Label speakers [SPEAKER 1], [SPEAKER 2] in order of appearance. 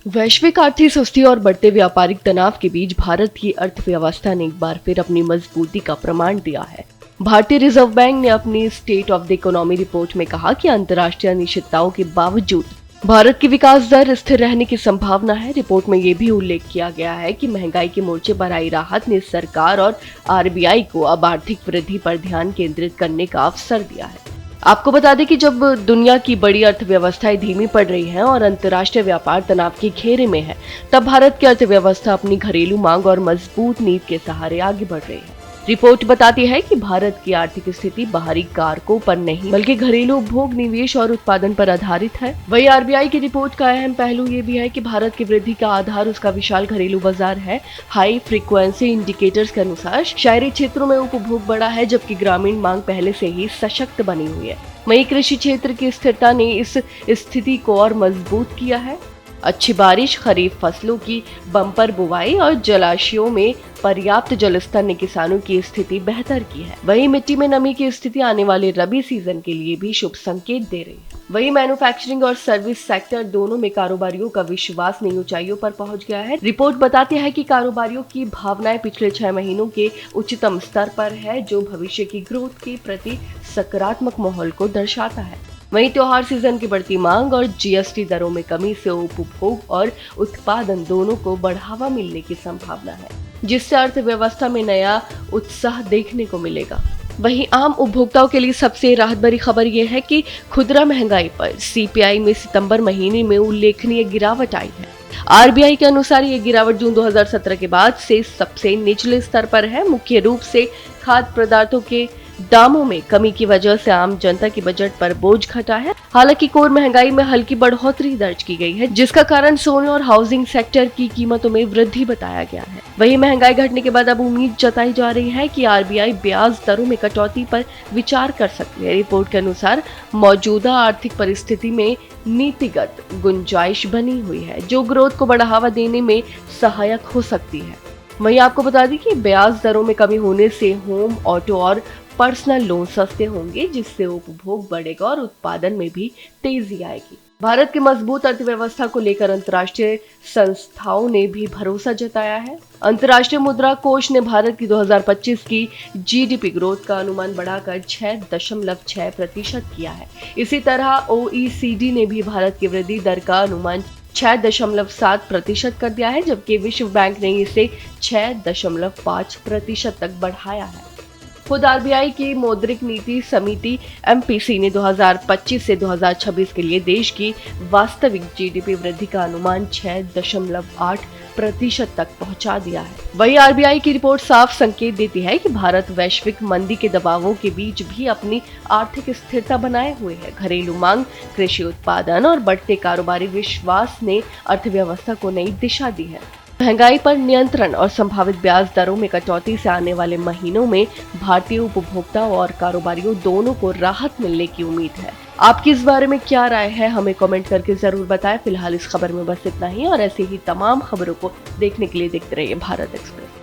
[SPEAKER 1] वैश्विक आर्थिक सुस्ती और बढ़ते व्यापारिक तनाव के बीच भारत की अर्थव्यवस्था ने एक बार फिर अपनी मजबूती का प्रमाण दिया है। भारतीय रिजर्व बैंक ने अपनी state of the economy report में कहा कि अंतर्राष्ट्रीय अनिश्चितताओं के बावजूद भारत की विकास दर स्थिर रहने की संभावना है। रिपोर्ट में यह भी उल्लेख किया गया है कि महंगाई के मोर्चे पर आई राहत ने सरकार और आरबीआई को अब आर्थिक वृद्धि पर ध्यान केंद्रित करने का अवसर दिया है। आपको बता दें कि जब दुनिया की बड़ी अर्थव्यवस्थाएं धीमी पड़ रही हैं और अंतर्राष्ट्रीय व्यापार तनाव के घेरे में है, तब भारत की अर्थव्यवस्था अपनी घरेलू मांग और मजबूत नीति के सहारे आगे बढ़ रही है। रिपोर्ट बताती है कि भारत की आर्थिक स्थिति बाहरी कारकों पर नहीं बल्कि घरेलू उपभोग, निवेश और उत्पादन पर आधारित है। वहीं आरबीआई की रिपोर्ट का अहम पहलू ये भी है कि भारत की वृद्धि का आधार उसका विशाल घरेलू बाजार है। हाई फ्रीक्वेंसी इंडिकेटर्स के अनुसार शहरी क्षेत्रों में उपभोग बढ़ा है, जबकि ग्रामीण मांग पहले से ही सशक्त बनी हुई है। वहीं कृषि क्षेत्र की स्थिरता ने इस स्थिति को और मजबूत किया है। अच्छी बारिश, खरीफ फसलों की बम्पर बुवाई और जलाशयों में पर्याप्त जलस्तर ने किसानों की स्थिति बेहतर की है। वहीं मिट्टी में नमी की स्थिति आने वाले रबी सीजन के लिए भी शुभ संकेत दे रही है। वहीं मैन्युफैक्चरिंग और सर्विस सेक्टर दोनों में कारोबारियों का विश्वास नई ऊंचाइयों पर पहुंच गया है। रिपोर्ट बताती है कि कारोबारियों की भावनाएं पिछले 6 महीनों के उच्चतम स्तर पर है, जो भविष्य की ग्रोथ के प्रति सकारात्मक माहौल को दर्शाता है। वहीं त्योहार सीजन की बढ़ती मांग और जीएसटी दरों में कमी से उपभोग और उत्पादन दोनों को बढ़ावा मिलने की संभावना है, जिससे अर्थव्यवस्था में नया उत्साह देखने को मिलेगा। वहीं आम उपभोक्ताओं के लिए सबसे राहत भरी खबर यह है कि खुदरा महंगाई पर सीपीआई में सितंबर महीने में उल्लेखनीय गिरावट आई है। आरबीआई के अनुसार ये गिरावट जून 2017 के बाद से सबसे निचले स्तर पर है। मुख्य रूप से खाद्य पदार्थों के दामों में कमी की वजह से आम जनता की बजट पर बोझ घटा है। हालांकि कोर महंगाई में हल्की बढ़ोतरी दर्ज की गई है, जिसका कारण सोने और हाउसिंग सेक्टर की कीमतों में वृद्धि बताया गया है। वहीं महंगाई घटने के बाद अब उम्मीद जताई जा रही है कि आरबीआई ब्याज दरों में कटौती पर विचार कर सकती है। रिपोर्ट के अनुसार मौजूदा आर्थिक परिस्थिति में नीतिगत गुंजाइश बनी हुई है, जो ग्रोथ को बढ़ावा देने में सहायक हो सकती है। वहीं आपको बता दें कि ब्याज दरों में कमी होने से होम, ऑटो और पर्सनल लोन सस्ते होंगे, जिससे उपभोग बढ़ेगा और उत्पादन में भी तेजी आएगी। भारत की मजबूत अर्थव्यवस्था को लेकर अंतर्राष्ट्रीय संस्थाओं ने भी भरोसा जताया है। अंतर्राष्ट्रीय मुद्रा कोष ने भारत की 2025 की जीडीपी ग्रोथ का अनुमान बढ़ाकर 6.6% किया है। इसी तरह ओईसीडी ने भी भारत की वृद्धि दर का अनुमान 6.7% कर दिया है, जबकि विश्व बैंक ने इसे 6.5% तक बढ़ाया है। खुद आरबीआई की मौद्रिक नीति समिति एमपीसी ने 2025 से 2026 के लिए देश की वास्तविक जीडीपी वृद्धि का अनुमान 6.8% तक पहुंचा दिया है। वहीं आरबीआई की रिपोर्ट साफ संकेत देती है कि भारत वैश्विक मंदी के दबावों के बीच भी अपनी आर्थिक स्थिरता बनाए हुए है। घरेलू मांग, कृषि उत्पादन और बढ़ते कारोबारी विश्वास ने अर्थव्यवस्था को नई दिशा दी है। महंगाई पर नियंत्रण और संभावित ब्याज दरों में कटौती से आने वाले महीनों में भारतीय उपभोक्ताओं और कारोबारियों दोनों को राहत मिलने की उम्मीद है। आपकी इस बारे में क्या राय है, हमें कमेंट करके जरूर बताएं। फिलहाल इस खबर में बस इतना ही, और ऐसे ही तमाम खबरों को देखने के लिए देखते रहिए भारत एक्सप्रेस।